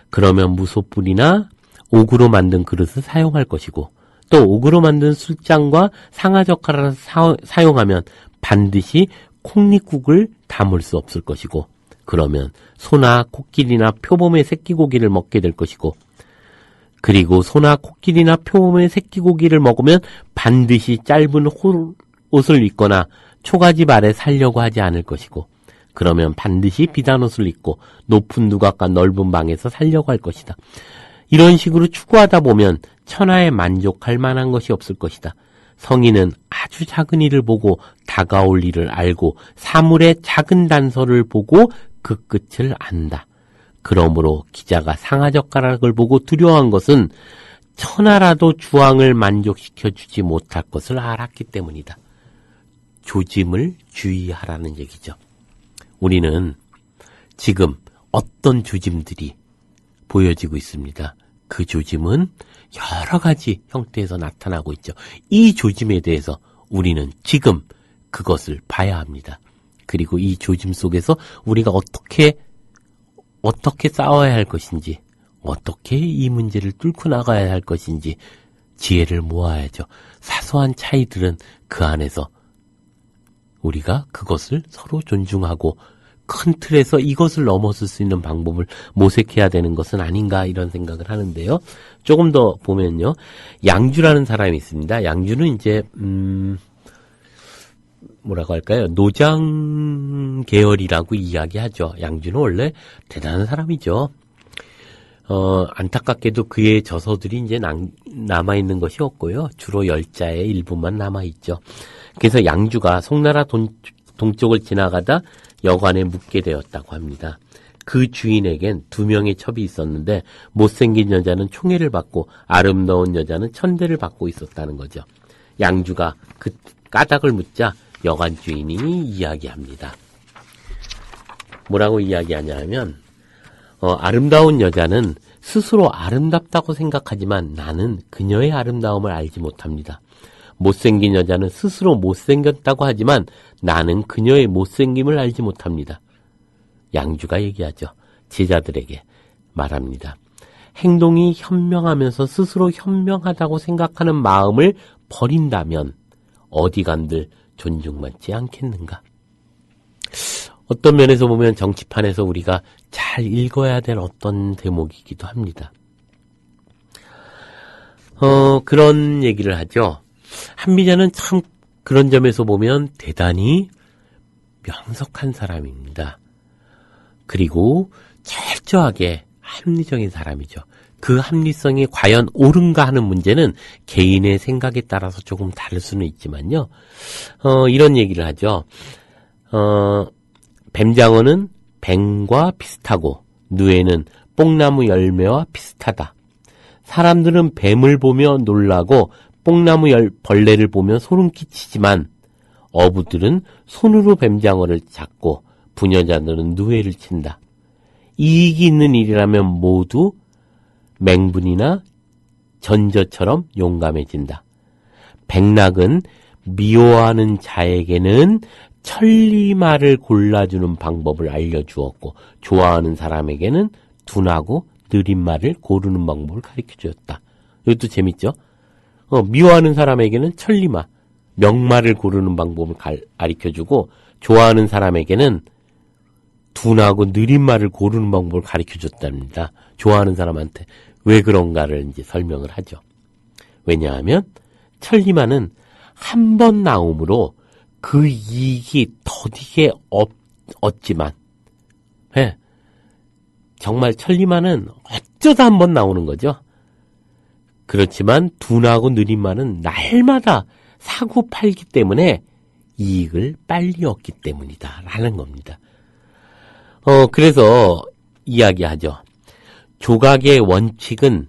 그러면 무소불이나 옥으로 만든 그릇을 사용할 것이고, 또 옥으로 만든 술잔과 상아젓가락을 사용하면 반드시 콩잎국을 담을 수 없을 것이고, 그러면 소나 코끼리나 표범의 새끼고기를 먹게 될 것이고, 그리고 소나 코끼리나 표범의 새끼고기를 먹으면 반드시 짧은 옷을 입거나 초가집 아래 살려고 하지 않을 것이고, 그러면 반드시 비단 옷을 입고 높은 누각과 넓은 방에서 살려고 할 것이다. 이런 식으로 추구하다 보면 천하에 만족할 만한 것이 없을 것이다. 성인은 아주 작은 일을 보고 다가올 일을 알고 사물의 작은 단서를 보고 그 끝을 안다. 그러므로 기자가 상아젓가락을 보고 두려워한 것은 천하라도 주왕을 만족시켜 주지 못할 것을 알았기 때문이다. 조짐을 주의하라는 얘기죠. 우리는 지금 어떤 조짐들이 보여지고 있습니다. 그 조짐은 여러 가지 형태에서 나타나고 있죠. 이 조짐에 대해서 우리는 지금 그것을 봐야 합니다. 그리고 이 조짐 속에서 우리가 어떻게 싸워야 할 것인지, 어떻게 이 문제를 뚫고 나가야 할 것인지 지혜를 모아야죠. 사소한 차이들은 그 안에서 우리가 그것을 서로 존중하고 큰 틀에서 이것을 넘어설 수 있는 방법을 모색해야 되는 것은 아닌가, 이런 생각을 하는데요. 조금 더 보면요, 양주라는 사람이 있습니다. 양주는 이제 뭐라고 할까요? 노장 계열이라고 이야기하죠. 양주는 원래 대단한 사람이죠. 안타깝게도 그의 저서들이 이제 남아있는 것이 없고요. 주로 10자의 일부만 남아있죠. 그래서 양주가 송나라 동쪽을 지나가다 여관에 묵게 되었다고 합니다. 그 주인에겐 2명의 첩이 있었는데 못생긴 여자는 총애를 받고 아름다운 여자는 천대를 받고 있었다는 거죠. 양주가 그 까닭을 묻자 여관 주인이 이야기합니다. 뭐라고 이야기하냐면 아름다운 여자는 스스로 아름답다고 생각하지만 나는 그녀의 아름다움을 알지 못합니다. 못생긴 여자는 스스로 못생겼다고 하지만 나는 그녀의 못생김을 알지 못합니다. 양주가 얘기하죠. 제자들에게 말합니다. 행동이 현명하면서 스스로 현명하다고 생각하는 마음을 버린다면 어디간들 존중받지 않겠는가? 어떤 면에서 보면 정치판에서 우리가 잘 읽어야 될 어떤 대목이기도 합니다. 그런 얘기를 하죠. 한비자는 참 그런 점에서 보면 대단히 명석한 사람입니다. 그리고 철저하게 합리적인 사람이죠. 그 합리성이 과연 옳은가 하는 문제는 개인의 생각에 따라서 조금 다를 수는 있지만요. 이런 얘기를 하죠. 뱀장어는 뱀과 비슷하고 누에는 뽕나무 열매와 비슷하다. 사람들은 뱀을 보며 놀라고 뽕나무 벌레를 보며 소름 끼치지만 어부들은 손으로 뱀장어를 잡고 부녀자들은 누에를 친다. 이익이 있는 일이라면 모두 맹분이나 전저처럼 용감해진다. 백낙은 미워하는 자에게는 천리말을 골라주는 방법을 알려주었고 좋아하는 사람에게는 둔하고 느린 말을 고르는 방법을 가르쳐주었다. 이것도 재밌죠? 미워하는 사람에게는 천리말, 명말을 고르는 방법을 가르쳐주고 좋아하는 사람에게는 둔하고 느린 말을 고르는 방법을 가르쳐줬답니다. 좋아하는 사람한테 왜 그런가를 이제 설명을 하죠. 왜냐하면 천리만은 한 번 나옴으로 그 이익이 더디게 얻지만, 정말 천리만은 어쩌다 한 번 나오는 거죠. 그렇지만 둔하고 느린 말은 날마다 사고 팔기 때문에 이익을 빨리 얻기 때문이다 라는 겁니다. 그래서 이야기하죠. 조각의 원칙은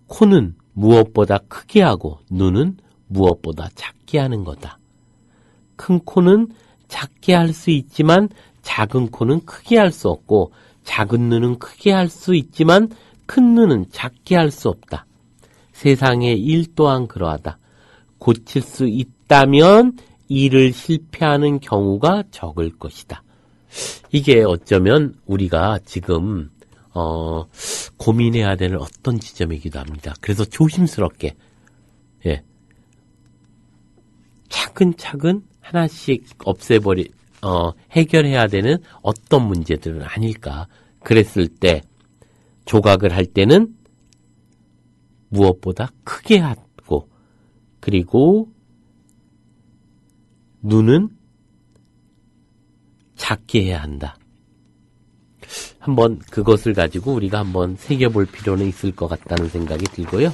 코는 무엇보다 크게 하고 눈은 무엇보다 작게 하는 거다. 큰 코는 작게 할 수 있지만 작은 코는 크게 할 수 없고, 작은 눈은 크게 할 수 있지만 큰 눈은 작게 할 수 없다. 세상의 일 또한 그러하다. 고칠 수 있다면 일을 실패하는 경우가 적을 것이다. 이게 어쩌면 우리가 지금 고민해야 되는 어떤 지점이기도 합니다. 그래서 조심스럽게 차근차근 하나씩 해결해야 되는 어떤 문제들은 아닐까. 그랬을 때 조각을 할 때는 무엇보다 크게 하고, 그리고 눈은 작게 해야 한다. 한번 그것을 가지고 우리가 한번 새겨볼 필요는 있을 것 같다는 생각이 들고요.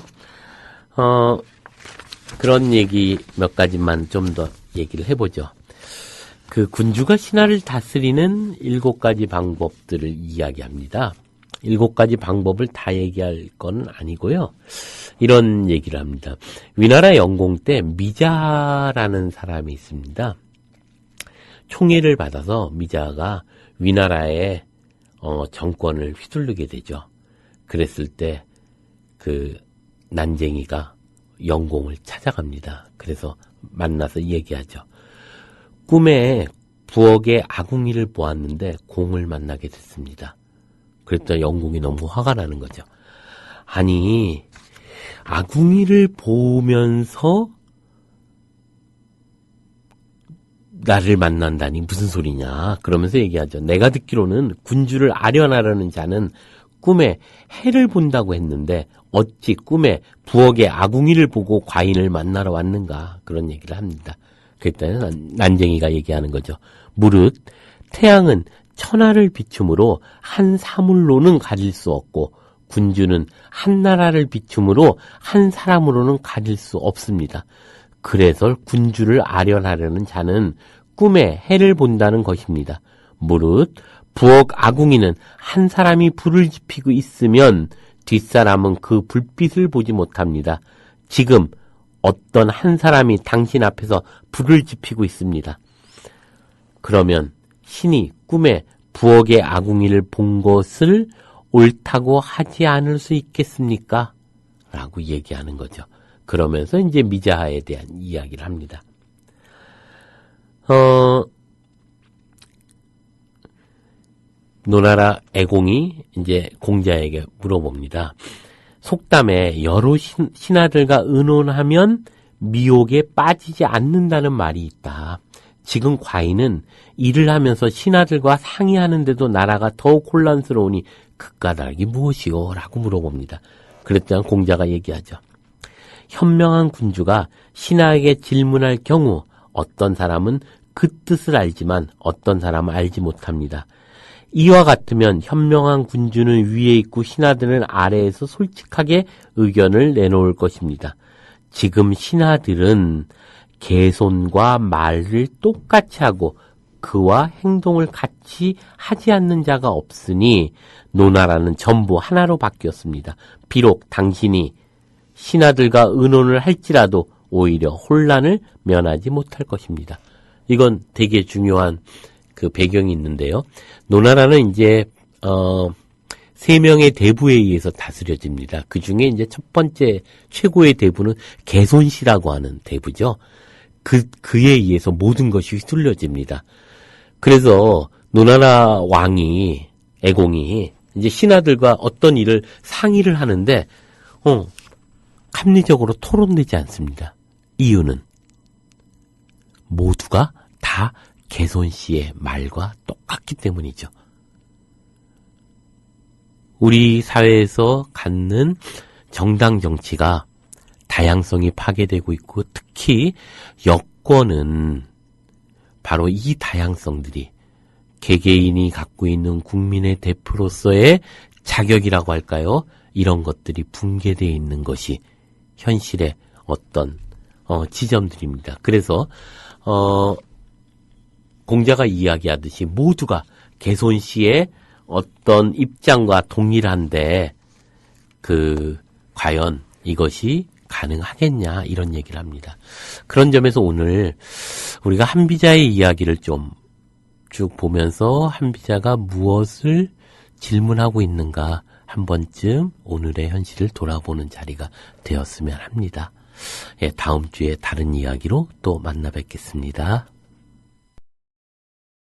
그런 얘기 몇 가지만 좀 더 얘기를 해보죠. 그 군주가 신하를 다스리는 7가지 방법들을 이야기합니다. 7가지 방법을 다 얘기할 건 아니고요. 이런 얘기를 합니다. 위나라 영공 때 미자라는 사람이 있습니다. 총애를 받아서 미자가 위나라의 정권을 휘두르게 되죠. 그랬을 때 그 난쟁이가 영공을 찾아갑니다. 그래서 만나서 얘기하죠. 꿈에 부엌에 아궁이를 보았는데 공을 만나게 됐습니다. 그랬더니 영공이 너무 화가 나는 거죠. 아니, 아궁이를 보면서 나를 만난다니 무슨 소리냐. 그러면서 얘기하죠. 내가 듣기로는 군주를 아련하려는 자는 꿈에 해를 본다고 했는데 어찌 꿈에 부엌에 아궁이를 보고 과인을 만나러 왔는가. 그런 얘기를 합니다. 그랬더니 난쟁이가 얘기하는 거죠. 무릇 태양은 천하를 비춤으로 한 사물로는 가릴 수 없고 군주는 한 나라를 비춤으로 한 사람으로는 가릴 수 없습니다. 그래서 군주를 아련하려는 자는 꿈에 해를 본다는 것입니다. 무릇 부엌 아궁이는 한 사람이 불을 지피고 있으면 뒷사람은 그 불빛을 보지 못합니다. 지금 어떤 한 사람이 당신 앞에서 불을 지피고 있습니다. 그러면 신이 꿈에 부엌의 아궁이를 본 것을 옳다고 하지 않을 수 있겠습니까? 라고 얘기하는 거죠. 그러면서 이제 미자에 대한 이야기를 합니다. 노나라 애공이 이제 공자에게 물어봅니다. 속담에 여러 신하들과 의논하면 미혹에 빠지지 않는다는 말이 있다. 지금 과인은 일을 하면서 신하들과 상의하는데도 나라가 더욱 혼란스러우니 그 까닭이 무엇이오? 라고 물어봅니다. 그랬더니 공자가 얘기하죠. 현명한 군주가 신하에게 질문할 경우 어떤 사람은 그 뜻을 알지만 어떤 사람은 알지 못합니다. 이와 같으면 현명한 군주는 위에 있고 신하들은 아래에서 솔직하게 의견을 내놓을 것입니다. 지금 신하들은 개손과 말을 똑같이 하고 그와 행동을 같이 하지 않는 자가 없으니 노나라는 전부 하나로 바뀌었습니다. 비록 당신이 신하들과 의논을 할지라도 오히려 혼란을 면하지 못할 것입니다. 이건 되게 중요한 그 배경이 있는데요. 노나라는 이제 3명의 대부에 의해서 다스려집니다. 그 중에 이제 첫 번째 최고의 대부는 개손씨라고 하는 대부죠. 그에 의해서 모든 것이 휘둘려집니다. 그래서 노나라 왕이 애공이 이제 신하들과 어떤 일을 상의를 하는데 합리적으로 토론되지 않습니다. 이유는 모두가 다 개손씨의 말과 똑같기 때문이죠. 우리 사회에서 갖는 정당 정치가 다양성이 파괴되고 있고 특히 여권은 바로 이 다양성들이 개개인이 갖고 있는 국민의 대표로서의 자격이라고 할까요? 이런 것들이 붕괴되어 있는 것이 현실의 어떤 지점들입니다. 그래서 공자가 이야기하듯이 모두가 개손 씨의 어떤 입장과 동일한데 과연 이것이 가능하겠냐 이런 얘기를 합니다. 그런 점에서 오늘 우리가 한비자의 이야기를 좀 쭉 보면서 한비자가 무엇을 질문하고 있는가 한 번쯤 오늘의 현실을 돌아보는 자리가 되었으면 합니다. 예, 다음 주에 다른 이야기로 또 만나 뵙겠습니다.